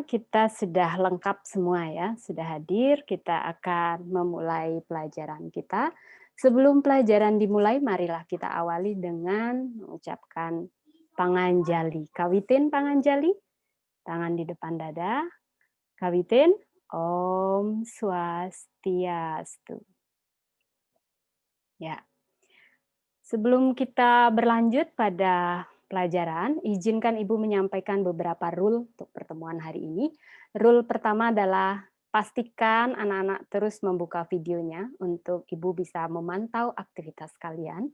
kita sudah lengkap semua ya, sudah hadir. Kita akan memulai pelajaran kita. Sebelum pelajaran dimulai, marilah kita awali dengan mengucapkan panganjali. Kawitin panganjali, tangan di depan dada. Kawitin, Om Swastiastu. Ya. Sebelum kita berlanjut pada pelajaran, izinkan Ibu menyampaikan beberapa rule untuk pertemuan hari ini. Rule pertama adalah pastikan anak-anak terus membuka videonya untuk Ibu bisa memantau aktivitas kalian.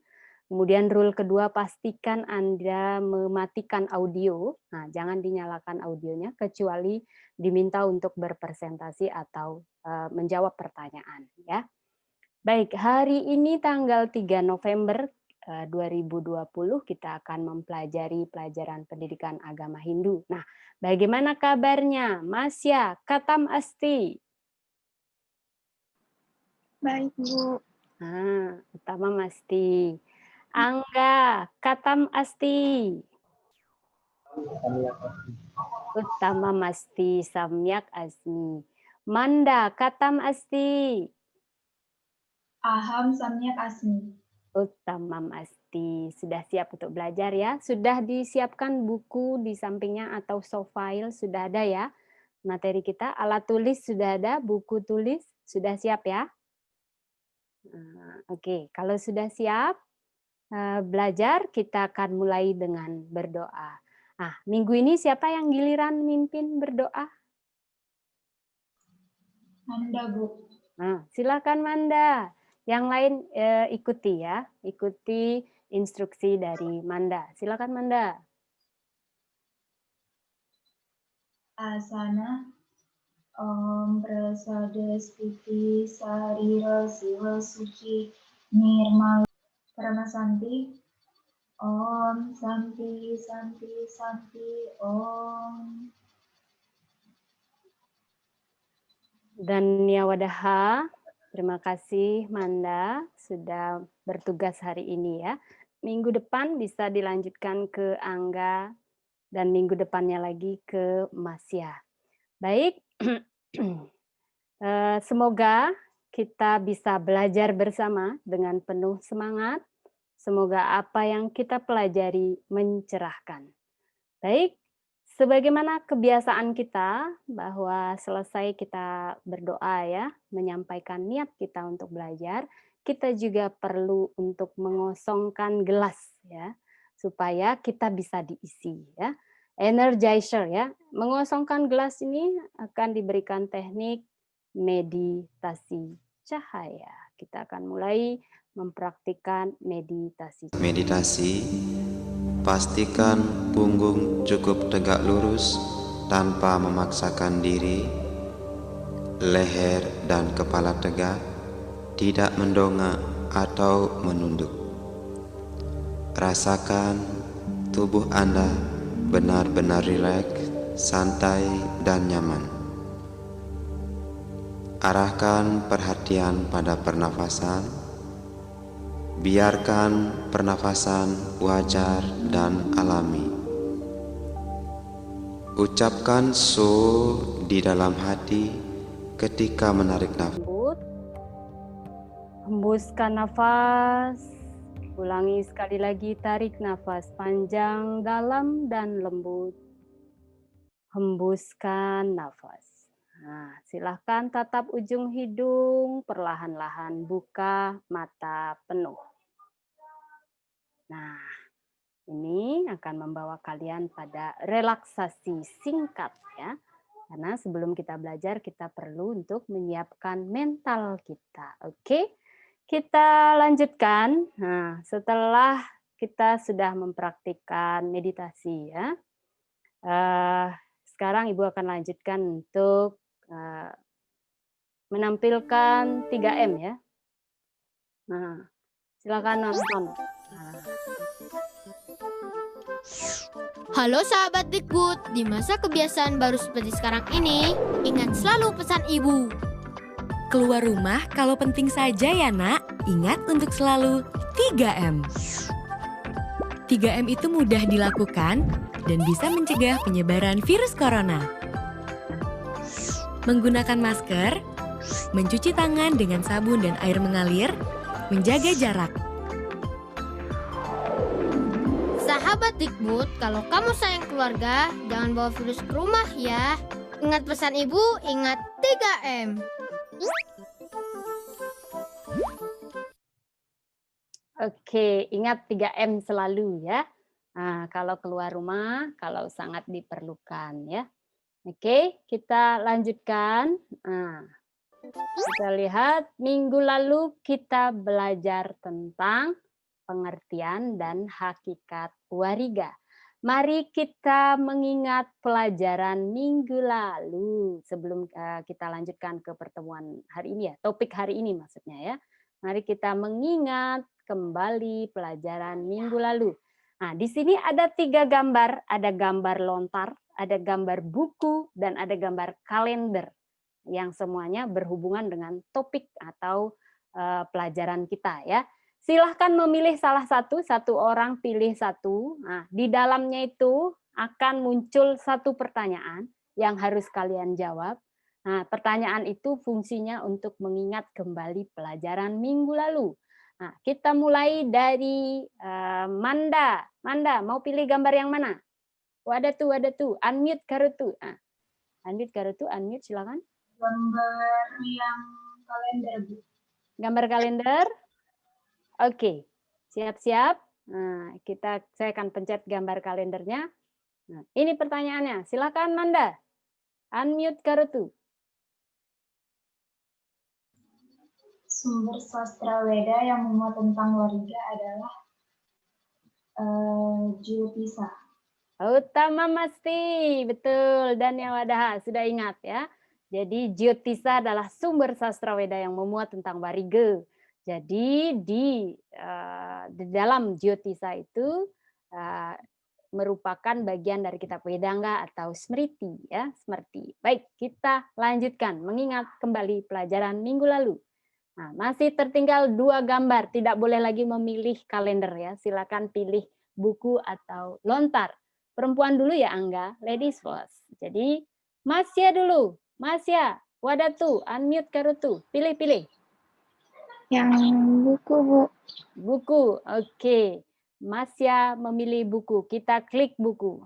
Kemudian rule kedua, pastikan Anda mematikan audio. Nah, jangan dinyalakan audionya kecuali diminta untuk berpresentasi atau menjawab pertanyaan ya. Baik, hari ini tanggal 3 November 2020 kita akan mempelajari pelajaran pendidikan agama Hindu. Nah, bagaimana kabarnya? Masya, Katam Asti. Baik, Bu. Utama Masti. Angga, Katam Asti. Utama Masti, Samyak Asmi. Manda, Katam Asti. Aham Samyak Asmi. Utama Masti. Sudah siap untuk belajar ya? Sudah disiapkan buku di sampingnya atau soft file sudah ada ya? Materi kita, alat tulis sudah ada, buku tulis sudah siap ya? Oke, kalau sudah siap belajar, kita akan mulai dengan berdoa. Nah, minggu ini siapa yang giliran mimpin berdoa? Manda, Bu. Nah, silakan Manda. Yang lain ikuti ya, ikuti instruksi dari Manda. Silakan Manda. Asana Om Prasada Stiti Sarira Siva Suci Nirmal Paramasanti Om Santi Santi Santi Om. Dan Yawadaha, terima kasih Manda sudah bertugas hari ini ya. Minggu depan bisa dilanjutkan ke Angga dan minggu depannya lagi ke Masya. Baik, semoga kita bisa belajar bersama dengan penuh semangat. Semoga apa yang kita pelajari mencerahkan. Baik, sebagaimana kebiasaan kita bahwa selesai kita berdoa ya, menyampaikan niat kita untuk belajar, kita juga perlu untuk mengosongkan gelas ya, supaya kita bisa diisi ya. Energizer ya, mengosongkan gelas ini akan diberikan teknik meditasi cahaya. Kita akan mulai mempraktikkan meditasi. Meditasi, pastikan punggung cukup tegak lurus tanpa memaksakan diri, leher dan kepala tegak, tidak mendongak atau menunduk. Rasakan tubuh Anda benar-benar rileks, santai, dan nyaman. Arahkan perhatian pada pernafasan. Biarkan pernafasan wajar dan alami. Ucapkan so di dalam hati ketika menarik nafas. Hembuskan nafas. Ulangi sekali lagi, tarik nafas panjang, dalam, dan lembut. Hembuskan nafas. Nah, silahkan tatap ujung hidung, perlahan-lahan buka mata penuh. Nah, ini akan membawa kalian pada relaksasi singkat ya. Karena sebelum kita belajar, kita perlu untuk menyiapkan mental kita. Oke, kita lanjutkan. Nah, setelah kita sudah mempraktikkan meditasi ya. Sekarang Ibu akan lanjutkan untuk menampilkan 3M ya. Nah, silakan nonton. Halo sahabat Dikbud, di masa kebiasaan baru seperti sekarang ini, ingat selalu pesan ibu. Keluar rumah kalau penting saja ya nak, ingat untuk selalu 3M. 3M itu mudah dilakukan dan bisa mencegah penyebaran virus corona. menggunakan masker, mencuci tangan dengan sabun dan air mengalir, menjaga jarak. Sahabat Dikbud, kalau kamu sayang keluarga, jangan bawa virus ke rumah ya. Ingat pesan ibu, ingat 3M. Oke, ingat 3M selalu ya. Nah, kalau keluar rumah, kalau sangat diperlukan ya. Oke, kita lanjutkan. Nah, kita lihat minggu lalu kita belajar tentang pengertian dan hakikat wariga. Mari kita mengingat pelajaran minggu lalu sebelum kita lanjutkan ke pertemuan hari ini ya, topik hari ini maksudnya ya. Mari kita mengingat kembali pelajaran minggu lalu. Nah, di sini ada 3 gambar, ada gambar lontar, ada gambar buku, dan ada gambar kalender yang semuanya berhubungan dengan topik atau pelajaran kita ya. Silahkan memilih salah satu orang pilih satu. Nah, di dalamnya itu akan muncul satu pertanyaan yang harus kalian jawab. Nah, pertanyaan itu fungsinya untuk mengingat kembali pelajaran minggu lalu. Nah, kita mulai dari Manda. Manda, mau pilih gambar yang mana? Wadah tuh, unmute Karutu. Nah, unmute Karutu, unmute silakan. Gambar yang kalender, Bu. Gambar kalender. Oke, siap-siap. Nah, saya akan pencet gambar kalendernya. Nah, ini pertanyaannya. Silakan Manda. Unmute Karutu. Sumber sastra Weda yang memuat tentang wariga adalah Jyotisa. Utama Masti, betul. Dan yang Wadaha, sudah ingat ya. Jadi Jyotisa adalah sumber sastra Weda yang memuat tentang wariga. Jadi di dalam Jyotisa itu merupakan bagian dari kitab Wedanga atau Smriti ya, Smriti. Baik, kita lanjutkan mengingat kembali pelajaran minggu lalu. Nah, masih tertinggal 2 gambar, tidak boleh lagi memilih kalender ya. Silakan pilih buku atau lontar. Perempuan dulu ya Angga, ladies first. Jadi Masya dulu, Masya, Wadatu, unmute Karutu, pilih-pilih. Yang buku, Bu. Buku, oke. Masya memilih buku, kita klik buku.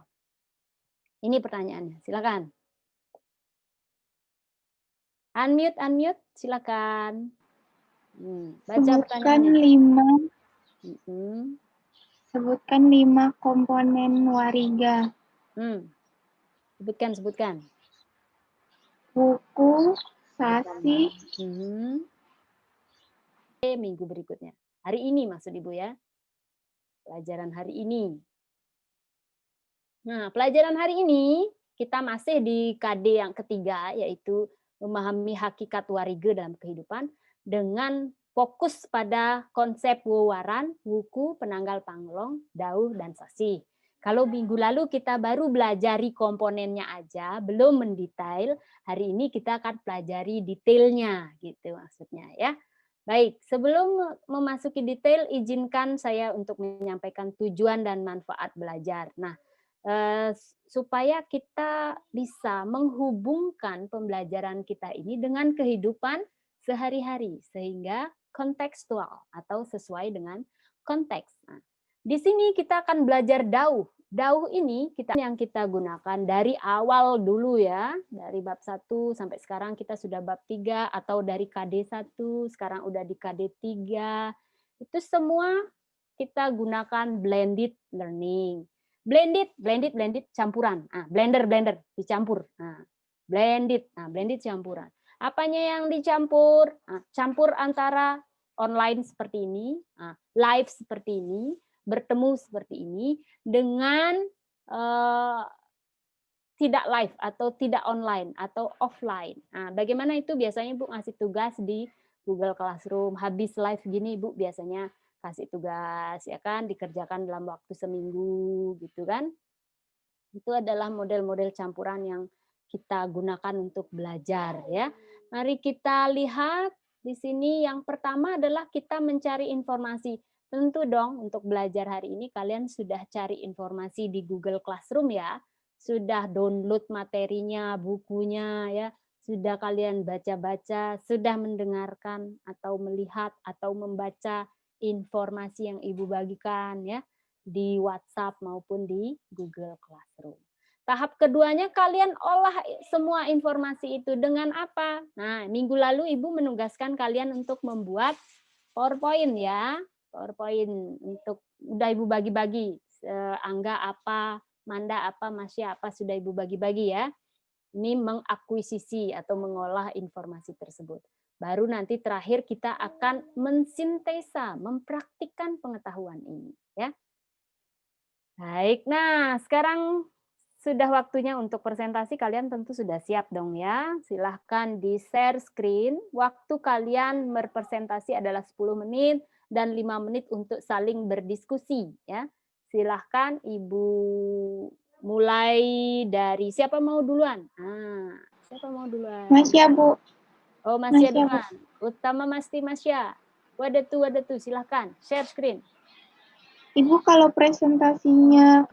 Ini pertanyaannya, silakan. Unmute, silakan. Baca pertanyaannya. Sebutkan 5 komponen wariga. Sebutkan. Buku, sasi. Minggu berikutnya. Hari ini maksud Ibu ya. Pelajaran hari ini. Nah, pelajaran hari ini kita masih di KD yang ketiga, yaitu memahami hakikat wariga dalam kehidupan dengan fokus pada konsep wewaran, wuku, penanggal panglong, dauh, dan sasi. Kalau minggu lalu kita baru belajari komponennya aja, belum mendetail, hari ini kita akan pelajari detailnya, gitu maksudnya ya. Baik, sebelum memasuki detail, izinkan saya untuk menyampaikan tujuan dan manfaat belajar. Nah, supaya kita bisa menghubungkan pembelajaran kita ini dengan kehidupan sehari-hari, sehingga kontekstual atau sesuai dengan konteks. Nah, di sini kita akan belajar dauh. Dauh ini yang kita gunakan dari awal dulu ya, dari bab 1 sampai sekarang kita sudah bab 3 atau dari KD 1 sekarang udah di KD 3. Itu semua kita gunakan blended learning. Blended campuran. Blender dicampur. Blended campuran. Apanya yang dicampur? Campur antara online seperti ini, live seperti ini, bertemu seperti ini dengan tidak live atau tidak online atau offline. Nah, bagaimana itu biasanya Ibu ngasih tugas di Google Classroom, habis live gini Ibu biasanya kasih tugas ya kan, dikerjakan dalam waktu seminggu gitu kan. Itu adalah model-model campuran yang kita gunakan untuk belajar ya. Mari kita lihat di sini yang pertama adalah kita mencari informasi. Tentu dong untuk belajar hari ini kalian sudah cari informasi di Google Classroom ya. Sudah download materinya, bukunya ya. Sudah kalian baca-baca, sudah mendengarkan atau melihat atau membaca informasi yang Ibu bagikan ya di WhatsApp maupun di Google Classroom. Tahap keduanya kalian olah semua informasi itu dengan apa? Nah, minggu lalu Ibu menugaskan kalian untuk membuat PowerPoint ya. PowerPoint untuk udah Ibu bagi-bagi. Angga apa, Manda apa, Masya apa sudah Ibu bagi-bagi ya. Ini mengakuisisi atau mengolah informasi tersebut. Baru nanti terakhir kita akan mensintesa, mempraktikkan pengetahuan ini. Ya. Baik, nah sekarang sudah waktunya untuk presentasi. Kalian tentu sudah siap dong ya. Silahkan di-share screen. Waktu kalian berpresentasi adalah 10 menit dan 5 menit untuk saling berdiskusi. Ya. Silahkan Ibu mulai dari siapa mau duluan? Ah, siapa mau duluan? Masya, Bu. Oh, Masya Masya, Bu. duluan. Utama Masti Masya. Wadatu, silahkan. Share screen. Ibu kalau presentasinya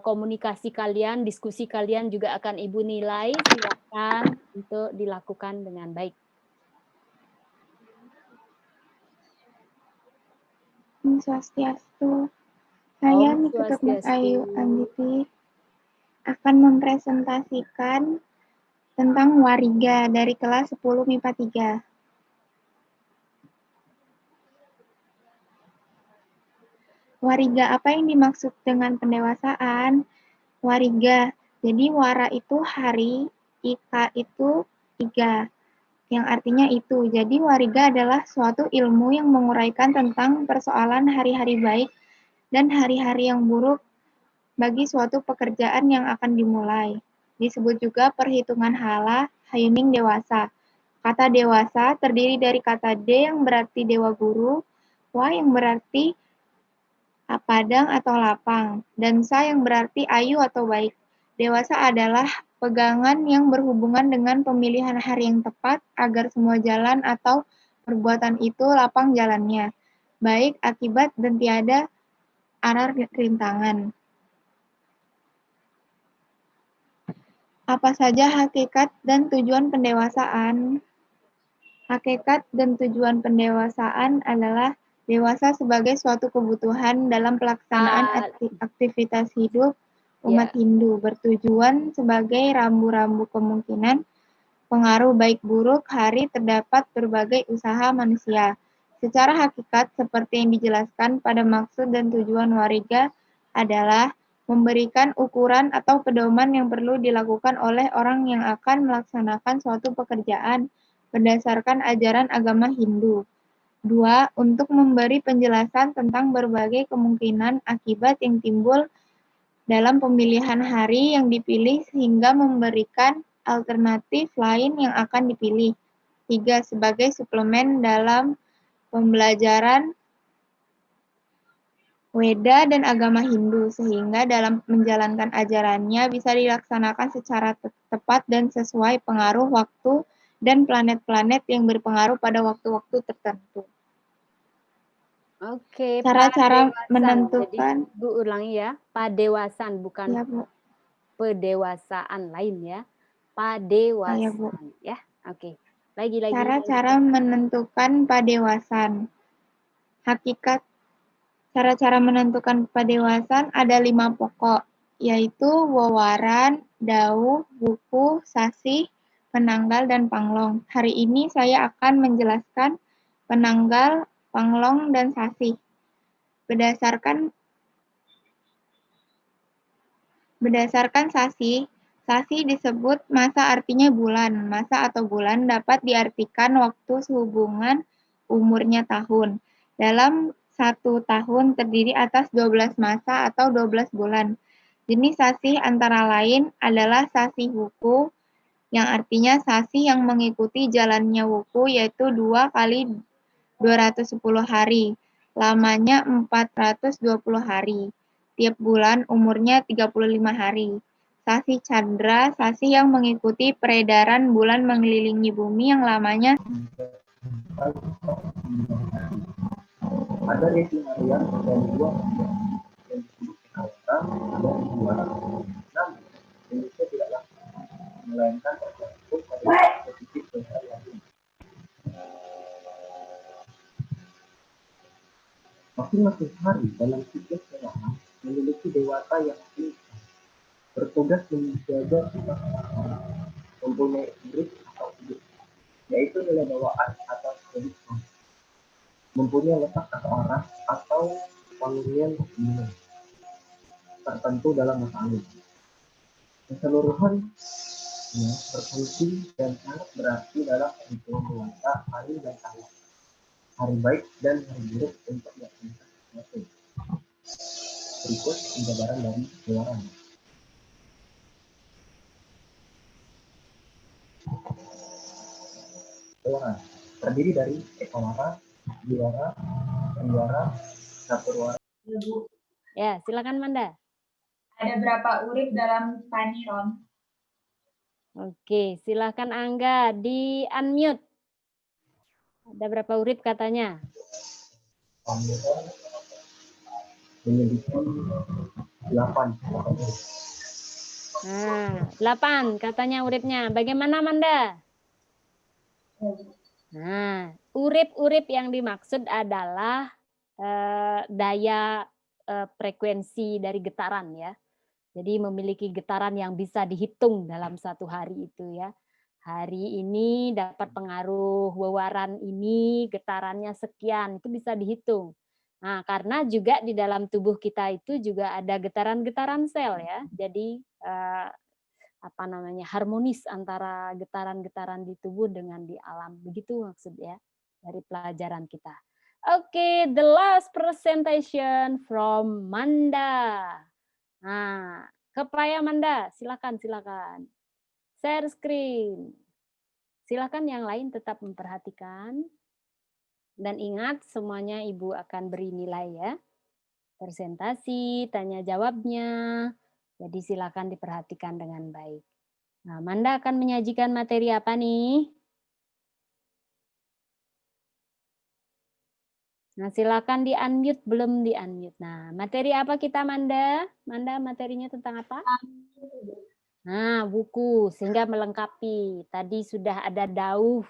Komunikasi kalian, diskusi kalian juga akan Ibu nilai. Silahkan untuk dilakukan dengan baik. Swastiastu. Saya Om Nikita Mas Swastiastu. Ayu Anditi akan mempresentasikan tentang wariga dari kelas 10 MIPA 3. Wariga, apa yang dimaksud dengan pendewasaan? Wariga, jadi wara itu hari, ika itu 3, yang artinya itu. Jadi wariga adalah suatu ilmu yang menguraikan tentang persoalan hari-hari baik dan hari-hari yang buruk bagi suatu pekerjaan yang akan dimulai. Disebut juga perhitungan hala, hayuning dewasa. Kata dewasa terdiri dari kata de yang berarti dewa guru, wa yang berarti padang atau lapang, dan sa yang berarti ayu atau baik. Dewasa adalah pegangan yang berhubungan dengan pemilihan hari yang tepat agar semua jalan atau perbuatan itu lapang jalannya, baik akibat dan tiada arah rintangan. Apa saja hakikat dan tujuan pendewasaan? Hakikat dan tujuan pendewasaan adalah dewasa sebagai suatu kebutuhan dalam pelaksanaan aktivitas hidup umat Hindu, bertujuan sebagai rambu-rambu kemungkinan pengaruh baik buruk hari terdapat berbagai usaha manusia. Secara hakikat, seperti yang dijelaskan pada maksud dan tujuan wariga adalah memberikan ukuran atau pedoman yang perlu dilakukan oleh orang yang akan melaksanakan suatu pekerjaan berdasarkan ajaran agama Hindu. 2. Untuk memberi penjelasan tentang berbagai kemungkinan akibat yang timbul dalam pemilihan hari yang dipilih sehingga memberikan alternatif lain yang akan dipilih. 3. Sebagai suplemen dalam pembelajaran Weda dan agama Hindu, sehingga dalam menjalankan ajarannya bisa dilaksanakan secara tepat dan sesuai pengaruh waktu dan planet-planet yang berpengaruh pada waktu-waktu tertentu. Oke, Cara-cara padewasan. menentukan. Jadi, Bu ulangi ya, padewasan bukan Ya, Bu. pedewasaan lain ya. Padewasan Ya, Bu. ya. Oke. Lagi. Cara-cara menentukan padewasan. Hakikat. Cara-cara menentukan padewasan ada 5 pokok, yaitu wewaran, dauh, wuku, sasih, penanggal, dan panglong. Hari ini saya akan menjelaskan penanggal, panglong, dan sasih. Berdasarkan sasih disebut masa, artinya bulan. Masa atau bulan dapat diartikan waktu sehubungan umurnya tahun. Dalam 1 tahun terdiri atas 12 masa atau 12 bulan. Jenis sasih antara lain adalah sasih wuku, yang artinya sasih yang mengikuti jalannya wuku, yaitu 2 kali 210 hari. Lamanya 420 hari. Tiap bulan umurnya 35 hari. Sasih Chandra, sasih yang mengikuti peredaran bulan mengelilingi bumi yang lamanya ada Resi Harian dan 2 yang disebut Kalta dan 2. Namun, Indonesia tidaklah melainkan tergantung pada Masing-masing hari dalam siklus kelahan memiliki dewata yang diinginkan, bertugas menjaga sifat matahari, mempunyai urip atau hidup, yaitu nilai bawaan atau kehidupan, mempunyai letak atau arah atau wangian gunung tertentu dalam masa angin. Keseluruhan berfungsi dan sangat berarti dalam perhitungan dewata hari dan tahun, hari baik dan hari buruk untuk melaksanakan sesuatu. Berikut penjabaran dari Dewaran. Dewaran terdiri dari Ekawara, Diwara, Triwara, Caturwara. Ya, silakan Manda. Ada berapa urip dalam Paniron? Oke, silakan Angga di unmute. Ada berapa urip katanya? Paniron memiliki 8. Nah, 8 katanya uripnya. Bagaimana Manda? Nah, urip-urip yang dimaksud adalah daya frekuensi dari getaran ya. Jadi memiliki getaran yang bisa dihitung dalam satu hari itu ya. Hari ini dapat pengaruh wewaran ini, getarannya sekian, itu bisa dihitung. Nah, karena juga di dalam tubuh kita itu juga ada getaran-getaran sel ya. Jadi harmonis antara getaran-getaran di tubuh dengan di alam. Begitu maksudnya dari pelajaran kita. Oke, the last presentation from Manda. Nah, Kepaya Manda, silakan. Share screen. Silakan yang lain tetap memperhatikan. Dan ingat semuanya Ibu akan beri nilai ya. Presentasi, tanya jawabnya. Jadi silakan diperhatikan dengan baik. Nah, Manda akan menyajikan materi apa nih? Nah, silakan di-unmute, belum di-unmute. Nah, materi apa kita, Manda? Manda, materinya tentang apa? Nah, buku, sehingga melengkapi. Tadi sudah ada dauh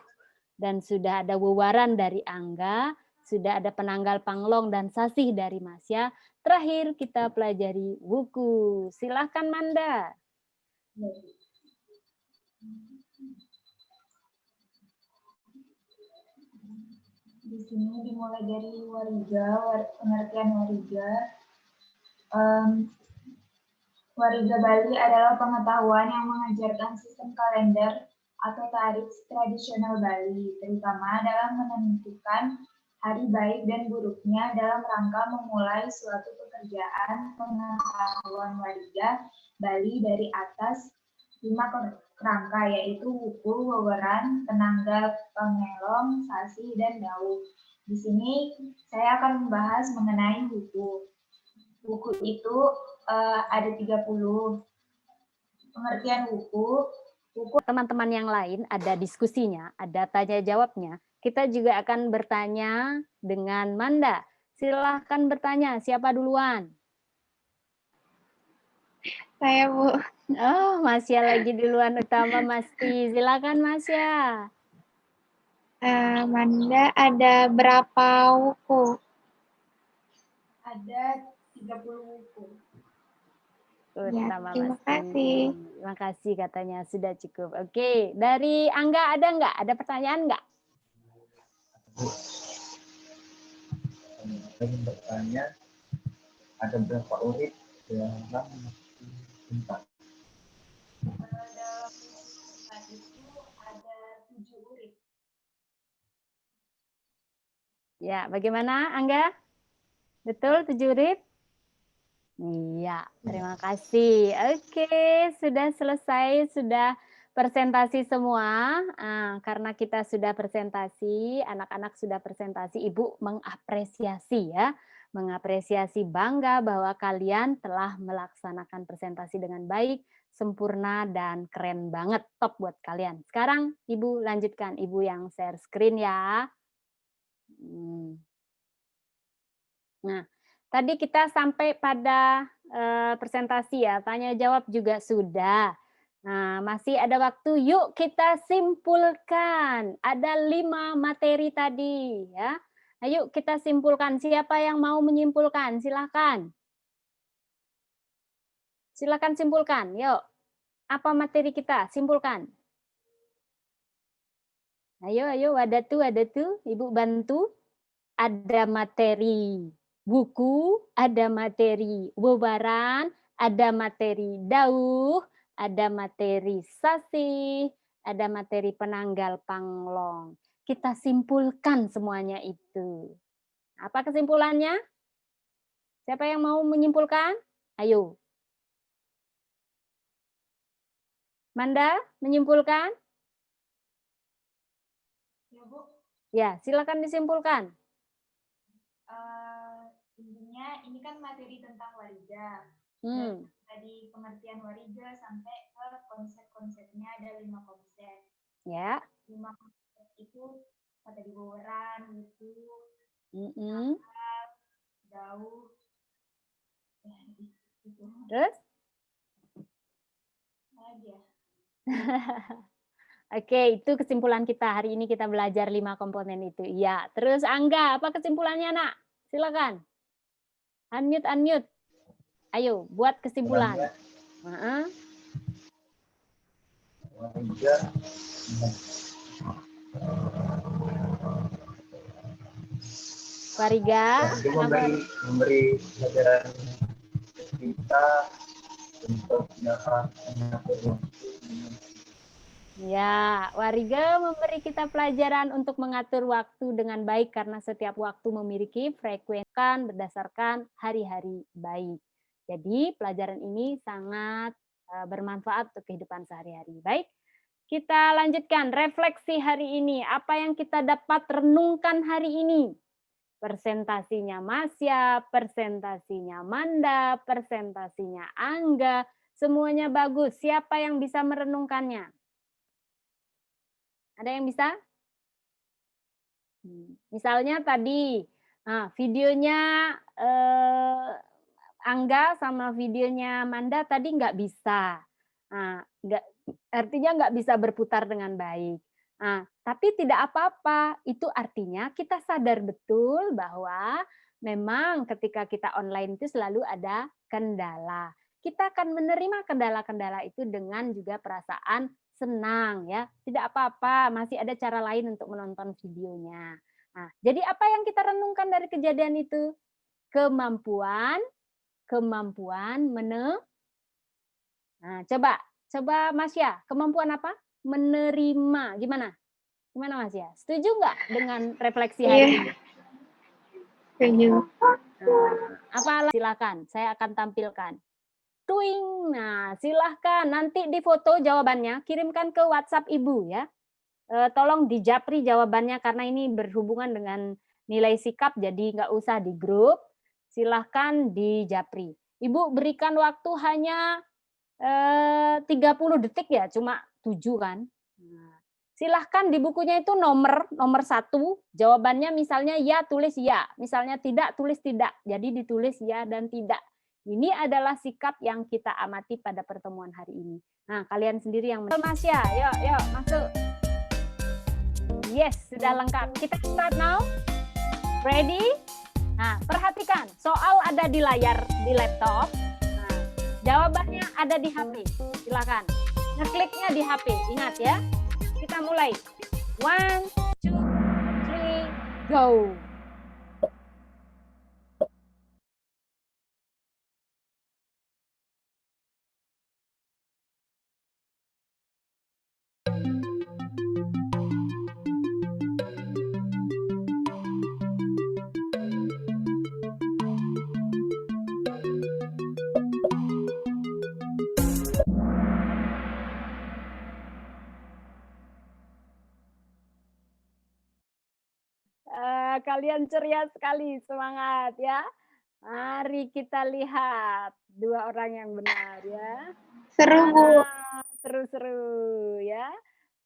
dan sudah ada wewaran dari Angga, sudah ada penanggal panglong dan sasih dari Masya. Terakhir kita pelajari buku. Silakan, Manda. Di sini dimulai dari wariga, pengertian wariga. Wariga Bali adalah pengetahuan yang mengajarkan sistem kalender atau tarikh tradisional Bali, terutama dalam menentukan hari baik dan buruknya dalam rangka memulai suatu pekerjaan. Pengetahuan wariga Bali dari atas 5 kerangka, yaitu wukul, weweran, penanggal, pengelong, sasi, dan dauh. Di sini saya akan membahas mengenai wuku. Wuku itu ada 30. Pengertian wuku. Teman-teman yang lain ada diskusinya, ada tanya jawabnya. Kita juga akan bertanya dengan Manda. Silahkan bertanya, siapa duluan? Saya, Bu. Oh, Masya lagi duluan utama, Masti. Silakan, Masya. Manda, ada berapa wuku? Ada 30 wuku. Utama, terima Masti. kasih. Terima kasih katanya, sudah cukup. Oke, dari Angga ada nggak? Ada pertanyaan nggak? Saya ingin bertanya, ada berapa urip dalam empat? Dalam itu ada 7 urip. Ya, bagaimana Angga? Betul 7 urip? Iya, terima kasih. Oke, sudah selesai, sudah presentasi semua. Karena kita sudah presentasi, anak-anak sudah presentasi, Ibu mengapresiasi ya. Mengapresiasi, bangga bahwa kalian telah melaksanakan presentasi dengan baik, sempurna, dan keren banget. Top buat kalian. Sekarang Ibu lanjutkan, Ibu yang share screen ya. Nah, tadi kita sampai pada presentasi ya, tanya jawab juga sudah. Nah, masih ada waktu, yuk kita simpulkan. Ada 5 materi tadi ya. Ayo kita simpulkan. Siapa yang mau menyimpulkan? Silakan. Silakan simpulkan. Yuk. Apa materi kita? Simpulkan. Ayo, ada tuh. Ibu bantu. Ada materi buku, ada materi wewaran, ada materi dauh, ada materi sasih, ada materi penanggal panglong. Kita simpulkan semuanya itu. Apa kesimpulannya? Siapa yang mau menyimpulkan? Ayo. Manda, menyimpulkan? Ya, Bu. Ya, silakan disimpulkan. Intinya ini kan materi tentang wariga. Dari pengertian wariga sampai ke konsep-konsepnya ada 5 konsep. Ya. 5 konsep itu materi wewaran, buku, dauh, gitu. Terus? Aja. Oke, itu kesimpulan kita. Hari ini kita belajar 5 komponen itu. Iya. Terus Angga, apa kesimpulannya, Nak? Silakan. Unmute. Ayo, buat kesimpulan. Wariga. Memberi pelajaran kita untuk dapat mengatur waktu. Ya, wariga memberi kita pelajaran untuk mengatur waktu dengan baik karena setiap waktu memiliki frekuensi berdasarkan hari-hari baik. Jadi pelajaran ini sangat bermanfaat untuk kehidupan sehari-hari. Baik, kita lanjutkan refleksi hari ini. Apa yang kita dapat renungkan hari ini? Presentasinya Masya, presentasinya Manda, presentasinya Angga, semuanya bagus. Siapa yang bisa merenungkannya? Ada yang bisa? Misalnya tadi videonya Angga sama videonya Manda tadi nggak bisa. Artinya nggak bisa berputar dengan baik. Tapi tidak apa-apa. Itu artinya kita sadar betul bahwa memang ketika kita online itu selalu ada kendala. Kita akan menerima kendala-kendala itu dengan juga perasaan senang ya, tidak apa-apa, masih ada cara lain untuk menonton videonya. Jadi apa yang kita renungkan dari kejadian itu? Kemampuan coba Masya, kemampuan apa? Menerima. Gimana Masya? Setuju nggak dengan refleksi hari ini? Setuju. Silakan, saya akan tampilkan. Tuing. Nah, silahkan nanti di foto jawabannya, kirimkan ke WhatsApp Ibu ya. Tolong dijapri jawabannya karena ini berhubungan dengan nilai sikap, jadi nggak usah di grup. Silahkan dijapri. Ibu berikan waktu hanya 30 detik ya, cuma 7 kan. Silahkan di bukunya itu nomor 1, jawabannya misalnya ya tulis ya, misalnya tidak tulis tidak. Jadi ditulis ya dan tidak. Ini adalah sikap yang kita amati pada pertemuan hari ini. Nah, kalian sendiri yang Masya, yuk masuk. Yes, sudah lengkap. Kita start now. Ready? Nah, perhatikan, soal ada di layar di laptop. Nah, jawabannya ada di HP. Silakan. Ngekliknya di HP. Ingat ya. Kita mulai. 1, 2, 3, go. Kalian ceria sekali, semangat ya. Mari kita lihat 2 orang yang benar ya. Seru, Bu. Seru-seru ya.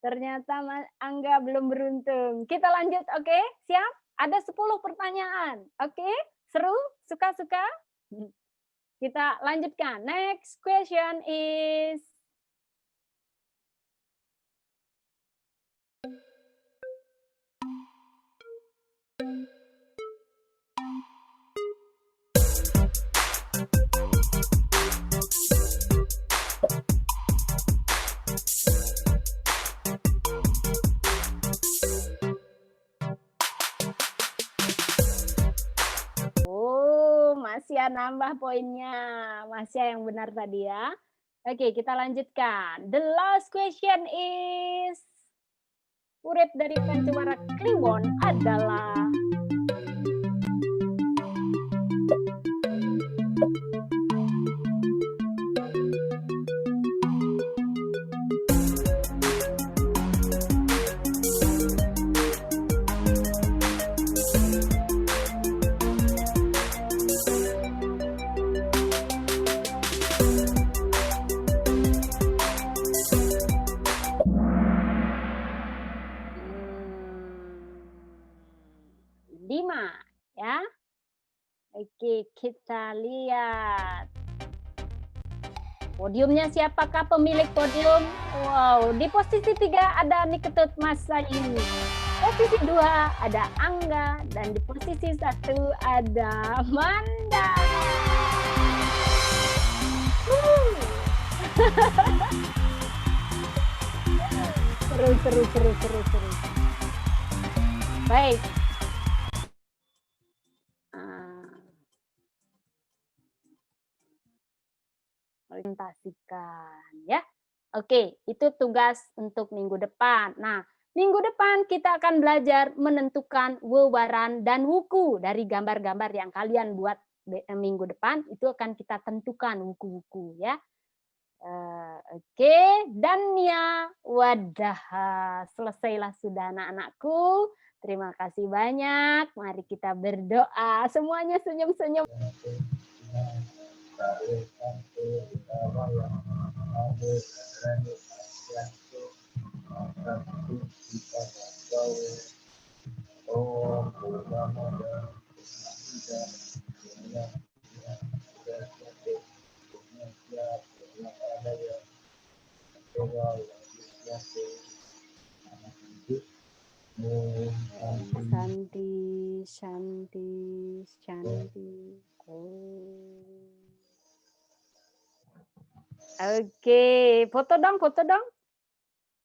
Ternyata Angga belum beruntung. Kita lanjut, oke? Siap? Ada 10 pertanyaan. Oke? Seru? Suka-suka? Kita lanjutkan. Next question is Masya nambah poinnya. Masya yang benar tadi ya. Oke, kita lanjutkan. The last question is murid dari Pancawara Kliwon adalah Lima, ya. Oke, kita lihat. Podiumnya siapakah pemilik podium? Wow, di posisi 3 ada Niketut Mas Sayu. Posisi 2 ada Angga dan di posisi 1 ada Manda. Seru. Baik. Presentasikan ya. Oke, itu tugas untuk minggu depan. Nah, minggu depan kita akan belajar menentukan wewaran dan wuku dari gambar-gambar yang kalian buat minggu depan. Itu akan kita tentukan wuku-wuku ya. Oke, dan ya wadah, selesailah sudah anak-anakku. Terima kasih banyak. Mari kita berdoa. Semuanya senyum-senyum. Shanti. Oke, foto dong.